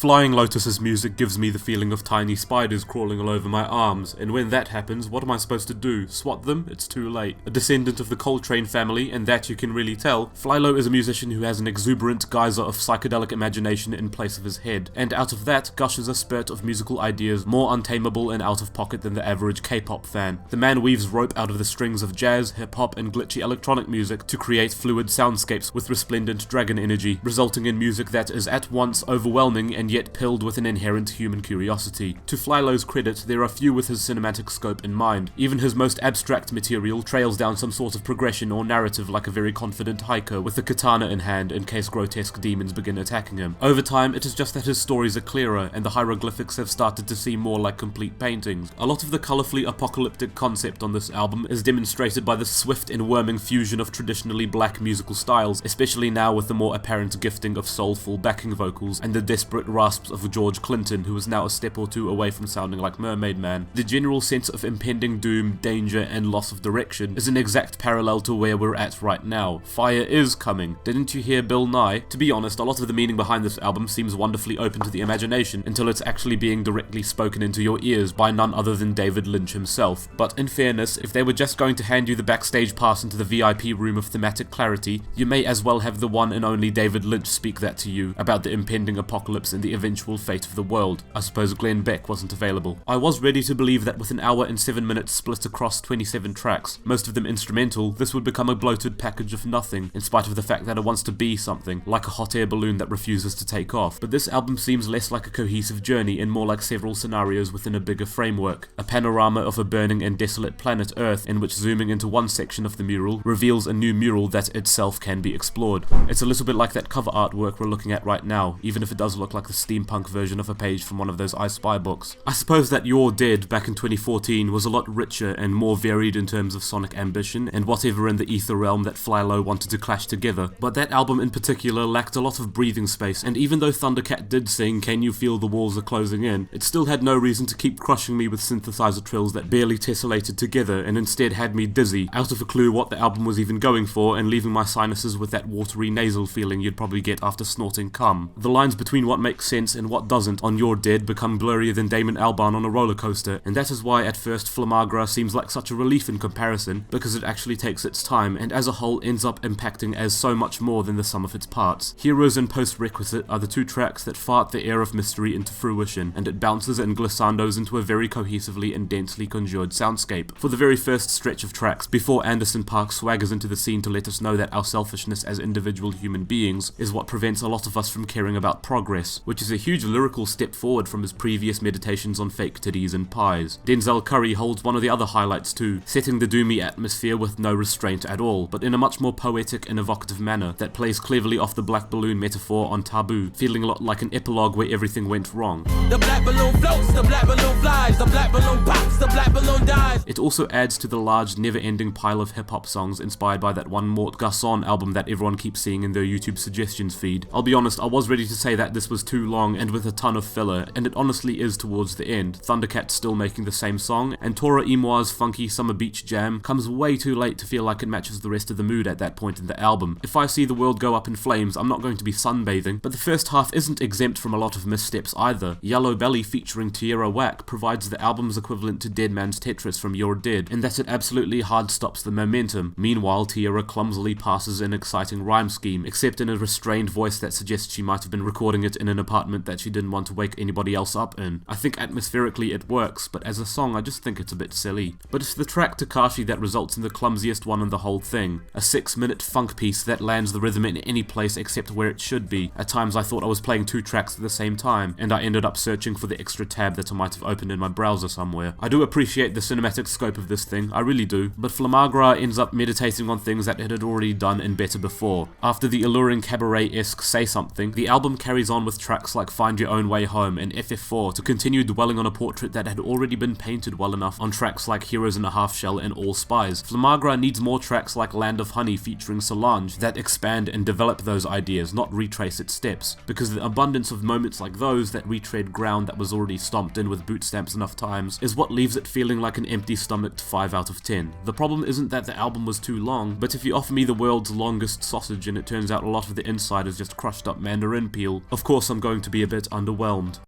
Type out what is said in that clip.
Flying Lotus's music gives me the feeling of tiny spiders crawling all over my arms, and when that happens, what am I supposed to do? Swat them? It's too late. A descendant of the Coltrane family, and that you can really tell, Flylo is a musician who has an exuberant geyser of psychedelic imagination in place of his head, and out of that gushes a spurt of musical ideas more untamable and out of pocket than the average K-pop fan. The man weaves rope out of the strings of jazz, hip-hop, and glitchy electronic music to create fluid soundscapes with resplendent dragon energy, resulting in music that is at once overwhelming and yet pilled with an inherent human curiosity. To Flylo's credit, there are few with his cinematic scope in mind. Even his most abstract material trails down some sort of progression or narrative like a very confident hiker with a katana in hand in case grotesque demons begin attacking him. Over time, it is just that his stories are clearer and the hieroglyphics have started to seem more like complete paintings. A lot of the colourfully apocalyptic concept on this album is demonstrated by the swift and worming fusion of traditionally black musical styles, especially now with the more apparent gifting of soulful backing vocals and the desperate rasps of George Clinton, who is now a step or two away from sounding like Mermaid Man. The general sense of impending doom, danger, and loss of direction is an exact parallel to where we're at right now. Fire is coming. Didn't you hear Bill Nye? To be honest, a lot of the meaning behind this album seems wonderfully open to the imagination until it's actually being directly spoken into your ears by none other than David Lynch himself. But in fairness, if they were just going to hand you the backstage pass into the VIP room of thematic clarity, you may as well have the one and only David Lynch speak that to you about the impending apocalypse and the eventual fate of the world. I suppose Glenn Beck wasn't available. I was ready to believe that with an hour and 7 minutes split across 27 tracks, most of them instrumental, this would become a bloated package of nothing, in spite of the fact that it wants to be something, like a hot air balloon that refuses to take off. But this album seems less like a cohesive journey and more like several scenarios within a bigger framework. A panorama of a burning and desolate planet Earth in which zooming into one section of the mural reveals a new mural that itself can be explored. It's a little bit like that cover artwork we're looking at right now, even if it does look like the steampunk version of a page from one of those I Spy books. I suppose that You're Dead back in 2014 was a lot richer and more varied in terms of sonic ambition and whatever in the ether realm that Flylo wanted to clash together, but that album in particular lacked a lot of breathing space, and even though Thundercat did sing Can You Feel the Walls Are Closing In, it still had no reason to keep crushing me with synthesizer trills that barely tessellated together and instead had me dizzy, out of a clue what the album was even going for, and leaving my sinuses with that watery nasal feeling you'd probably get after snorting cum. The lines between what makes sense and what doesn't on You're Dead become blurrier than Damon Albarn on a roller coaster, and that is why at first Flamagra seems like such a relief in comparison, because it actually takes its time and as a whole ends up impacting as so much more than the sum of its parts. Heroes and Post-Requisite are the two tracks that fart the air of mystery into fruition, and it bounces and glissandos into a very cohesively and densely conjured soundscape. For the very first stretch of tracks, before Anderson .Paak swaggers into the scene to let us know that our selfishness as individual human beings is what prevents a lot of us from caring about progress, which is a huge lyrical step forward from his previous meditations on fake titties and pies. Denzel Curry holds one of the other highlights too, setting the doomy atmosphere with no restraint at all, but in a much more poetic and evocative manner that plays cleverly off the black balloon metaphor on Taboo, feeling a lot like an epilogue where everything went wrong. The black balloon floats, the black balloon flies, the black balloon pops, the black balloon dies. It also adds to the large, never-ending pile of hip-hop songs inspired by that one Mort Garçon album that everyone keeps seeing in their YouTube suggestions feed. I'll be honest, I was ready to say that this was too long and with a ton of filler, and it honestly is towards the end. Thundercat's still making the same song, and Tora Imoa's funky Summer Beach jam comes way too late to feel like it matches the rest of the mood at that point in the album. If I see the world go up in flames, I'm not going to be sunbathing, but the first half isn't exempt from a lot of missteps either. Yellow Belly featuring Tierra Whack provides the album's equivalent to Dead Man's Tetris from You're Dead, in that it absolutely hard stops the momentum. Meanwhile, Tierra clumsily passes an exciting rhyme scheme, except in a restrained voice that suggests she might have been recording it in an apartment that she didn't want to wake anybody else up in. I think atmospherically it works, but as a song I just think it's a bit silly. But it's the track Takashi that results in the clumsiest one in the whole thing. A 6-minute funk piece that lands the rhythm in any place except where it should be. At times I thought I was playing two tracks at the same time, and I ended up searching for the extra tab that I might have opened in my browser somewhere. I do appreciate the cinematic scope of this thing, I really do, but Flamagra ends up meditating on things that it had already done and better before. After the alluring cabaret-esque Say Something, the album carries on with tracks like Find Your Own Way Home and FF4 to continue dwelling on a portrait that had already been painted well enough on tracks like Heroes in a Half Shell and All Spies. Flamagra needs more tracks like Land of Honey featuring Solange that expand and develop those ideas, not retrace its steps, because the abundance of moments like those that retread ground that was already stomped in with boot stamps enough times is what leaves it feeling like an empty-stomached 5 out of 10. The problem isn't that the album was too long, but if you offer me the world's longest sausage and it turns out a lot of the inside is just crushed up mandarin peel, of course I'm going going to be a bit underwhelmed.